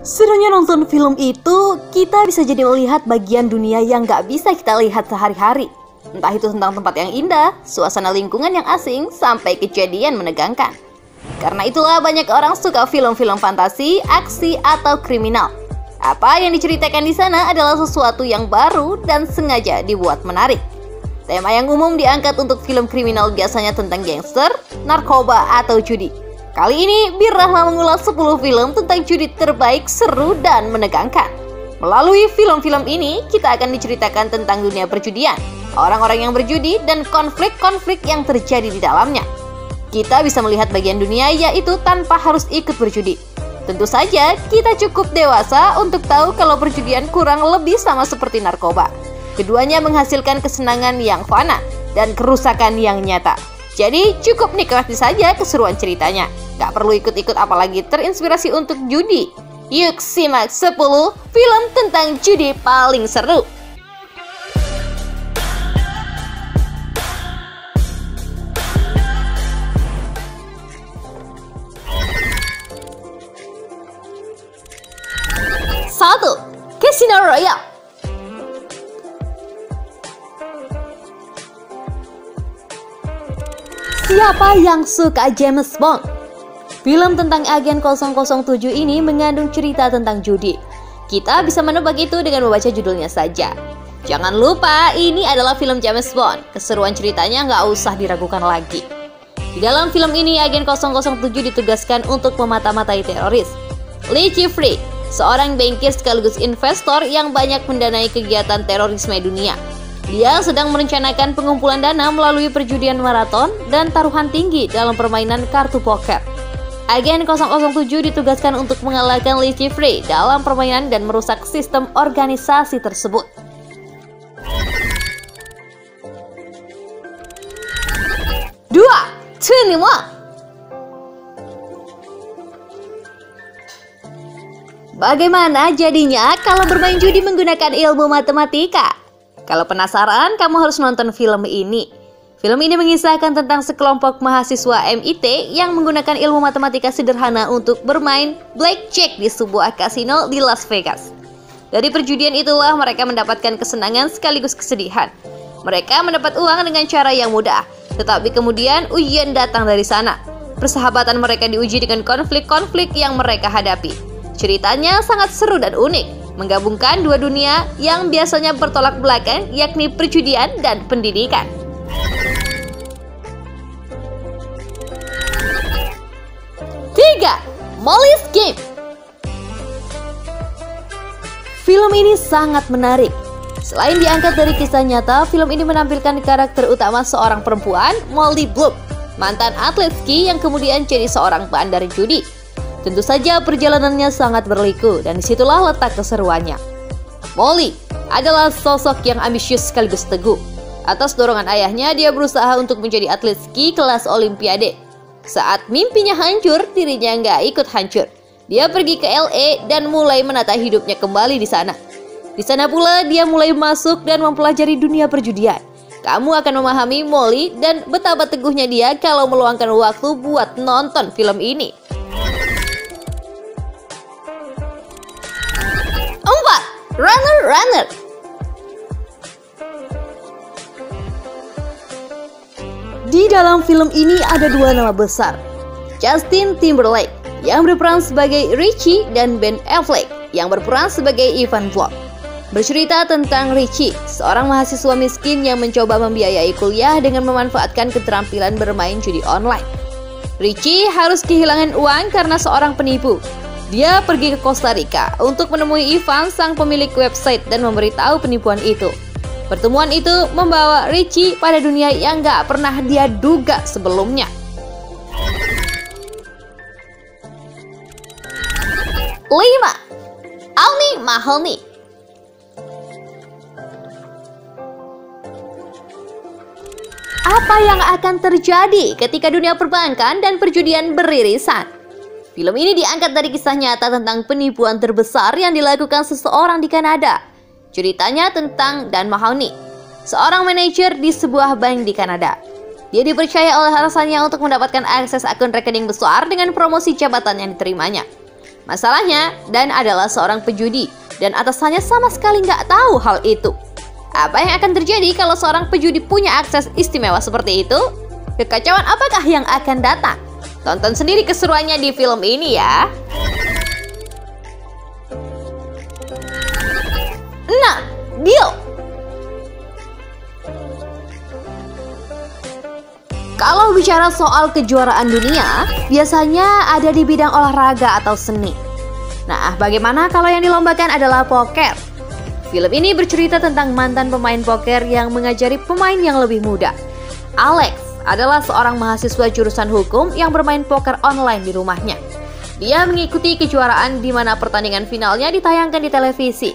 Serunya nonton film itu, kita bisa jadi melihat bagian dunia yang gak bisa kita lihat sehari-hari. Entah itu tentang tempat yang indah, suasana lingkungan yang asing, sampai kejadian menegangkan. Karena itulah banyak orang suka film-film fantasi, aksi, atau kriminal. Apa yang diceritakan di sana adalah sesuatu yang baru dan sengaja dibuat menarik. Tema yang umum diangkat untuk film kriminal biasanya tentang gangster, narkoba, atau judi. Kali ini, Bir Rahma mengulas 10 film tentang judi terbaik, seru, dan menegangkan. Melalui film-film ini, kita akan diceritakan tentang dunia perjudian, orang-orang yang berjudi, dan konflik-konflik yang terjadi di dalamnya. Kita bisa melihat bagian dunia yaitu tanpa harus ikut berjudi. Tentu saja, kita cukup dewasa untuk tahu kalau perjudian kurang lebih sama seperti narkoba. Keduanya menghasilkan kesenangan yang fana dan kerusakan yang nyata. Jadi cukup nikmati saja keseruan ceritanya. Gak perlu ikut-ikut apalagi terinspirasi untuk judi. Yuk simak 10 film tentang judi paling seru. Satu, Casino Royale. Siapa yang suka James Bond? Film tentang agen 007 ini mengandung cerita tentang judi. Kita bisa menebak itu dengan membaca judulnya saja. Jangan lupa, ini adalah film James Bond. Keseruan ceritanya nggak usah diragukan lagi. Di dalam film ini, agen 007 ditugaskan untuk memata-matai teroris. Lee Jeffrey, seorang bankir sekaligus investor yang banyak mendanai kegiatan terorisme dunia. Dia sedang merencanakan pengumpulan dana melalui perjudian maraton dan taruhan tinggi dalam permainan kartu poker. Agen 007 ditugaskan untuk mengalahkan Lee Jeffrey dalam permainan dan merusak sistem organisasi tersebut. Dua, 21. Bagaimana jadinya kalau bermain judi menggunakan ilmu matematika? Kalau penasaran, kamu harus nonton film ini. Film ini mengisahkan tentang sekelompok mahasiswa MIT yang menggunakan ilmu matematika sederhana untuk bermain blackjack di sebuah kasino di Las Vegas. Dari perjudian itulah mereka mendapatkan kesenangan sekaligus kesedihan. Mereka mendapat uang dengan cara yang mudah, tetapi kemudian ujian datang dari sana. Persahabatan mereka diuji dengan konflik-konflik yang mereka hadapi. Ceritanya sangat seru dan unik, menggabungkan dua dunia yang biasanya bertolak belakang, yakni perjudian dan pendidikan. Tiga, Molly's Game. Film ini sangat menarik. Selain diangkat dari kisah nyata, film ini menampilkan karakter utama seorang perempuan, Molly Bloom, mantan atlet ski yang kemudian jadi seorang bandar judi. Tentu saja perjalanannya sangat berliku dan disitulah letak keseruannya. Molly adalah sosok yang ambisius sekaligus teguh. Atas dorongan ayahnya, dia berusaha untuk menjadi atlet ski kelas olimpiade. Saat mimpinya hancur, dirinya nggak ikut hancur. Dia pergi ke LA dan mulai menata hidupnya kembali di sana. Di sana pula dia mulai masuk dan mempelajari dunia perjudian. Kamu akan memahami Molly dan betapa teguhnya dia kalau meluangkan waktu buat nonton film ini. 4. Runner. Di dalam film ini ada dua nama besar, Justin Timberlake yang berperan sebagai Richie dan Ben Affleck yang berperan sebagai Ivan Vlog. Bercerita tentang Richie, seorang mahasiswa miskin yang mencoba membiayai kuliah dengan memanfaatkan keterampilan bermain judi online. Richie harus kehilangan uang karena seorang penipu. Dia pergi ke Costa Rica untuk menemui Ivan, sang pemilik website, dan memberitahu penipuan itu. Pertemuan itu membawa Richie pada dunia yang gak pernah dia duga sebelumnya. 5. Alni Mahoney. Apa yang akan terjadi ketika dunia perbankan dan perjudian beririsan? Film ini diangkat dari kisah nyata tentang penipuan terbesar yang dilakukan seseorang di Kanada. Ceritanya tentang Dan Mahoney, seorang manajer di sebuah bank di Kanada. Dia dipercaya oleh atasannya untuk mendapatkan akses akun rekening besar dengan promosi jabatan yang diterimanya. Masalahnya, Dan adalah seorang pejudi dan atasannya sama sekali nggak tahu hal itu. Apa yang akan terjadi kalau seorang pejudi punya akses istimewa seperti itu? Kekacauan apakah yang akan datang? Tonton sendiri keseruannya di film ini ya. Nah, deal! Kalau bicara soal kejuaraan dunia, biasanya ada di bidang olahraga atau seni. Nah, bagaimana kalau yang dilombakan adalah poker? Film ini bercerita tentang mantan pemain poker yang mengajari pemain yang lebih muda. Alex adalah seorang mahasiswa jurusan hukum yang bermain poker online di rumahnya. Dia mengikuti kejuaraan di mana pertandingan finalnya ditayangkan di televisi.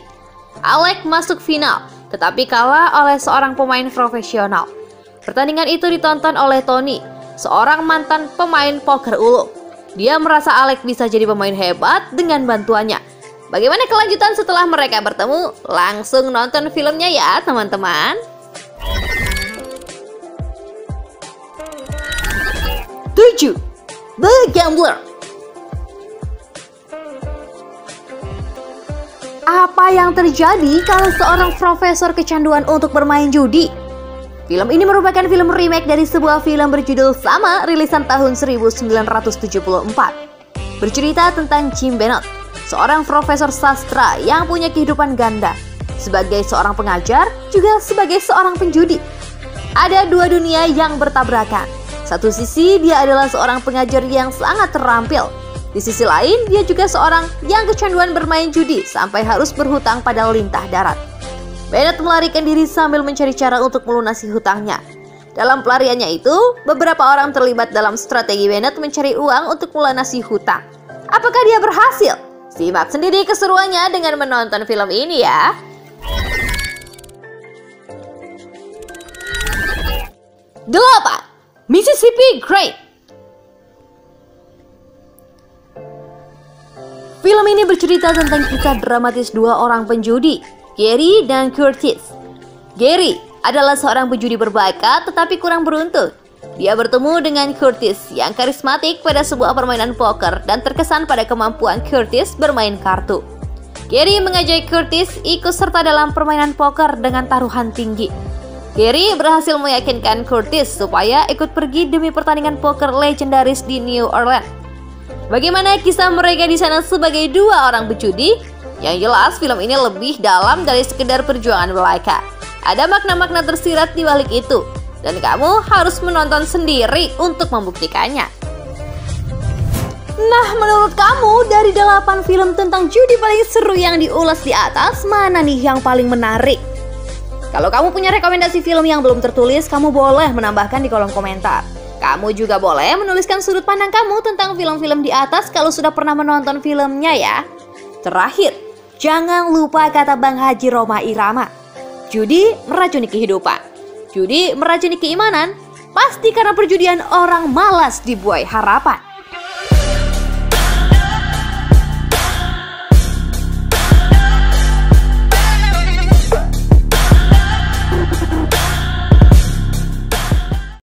Alex masuk final, tetapi kalah oleh seorang pemain profesional. Pertandingan itu ditonton oleh Tony, seorang mantan pemain poker ulung. Dia merasa Alex bisa jadi pemain hebat dengan bantuannya. Bagaimana kelanjutan setelah mereka bertemu? Langsung nonton filmnya ya teman-teman. 7. The Gambler. Apa yang terjadi kalau seorang profesor kecanduan untuk bermain judi? Film ini merupakan film remake dari sebuah film berjudul sama rilisan tahun 1974. Bercerita tentang Jim Bennett, seorang profesor sastra yang punya kehidupan ganda. Sebagai seorang pengajar, juga sebagai seorang penjudi. Ada dua dunia yang bertabrakan. Satu sisi dia adalah seorang pengajar yang sangat terampil. Di sisi lain dia juga seorang yang kecanduan bermain judi sampai harus berhutang pada lintah darat. Bennett melarikan diri sambil mencari cara untuk melunasi hutangnya. Dalam pelariannya itu, beberapa orang terlibat dalam strategi Bennett mencari uang untuk melunasi hutang. Apakah dia berhasil? Simak sendiri keseruannya dengan menonton film ini ya. 8. Mississippi Great. Film ini bercerita tentang kisah dramatis dua orang penjudi, Gary dan Curtis. Gary adalah seorang penjudi berbakat tetapi kurang beruntung. Dia bertemu dengan Curtis yang karismatik pada sebuah permainan poker dan terkesan pada kemampuan Curtis bermain kartu. Gary mengajak Curtis ikut serta dalam permainan poker dengan taruhan tinggi. Gary berhasil meyakinkan Curtis supaya ikut pergi demi pertandingan poker legendaris di New Orleans. Bagaimana kisah mereka di sana sebagai dua orang penjudi? Yang jelas film ini lebih dalam dari sekedar perjuangan belaka. Ada makna-makna tersirat di balik itu, dan kamu harus menonton sendiri untuk membuktikannya. Nah, menurut kamu dari 8 film tentang judi paling seru yang diulas di atas, mana nih yang paling menarik? Kalau kamu punya rekomendasi film yang belum tertulis, kamu boleh menambahkan di kolom komentar. Kamu juga boleh menuliskan sudut pandang kamu tentang film-film di atas kalau sudah pernah menonton filmnya ya. Terakhir, jangan lupa kata Bang Haji Rhoma Irama. Judi meracuni kehidupan. Judi meracuni keimanan. Pasti karena perjudian orang malas dibuai harapan.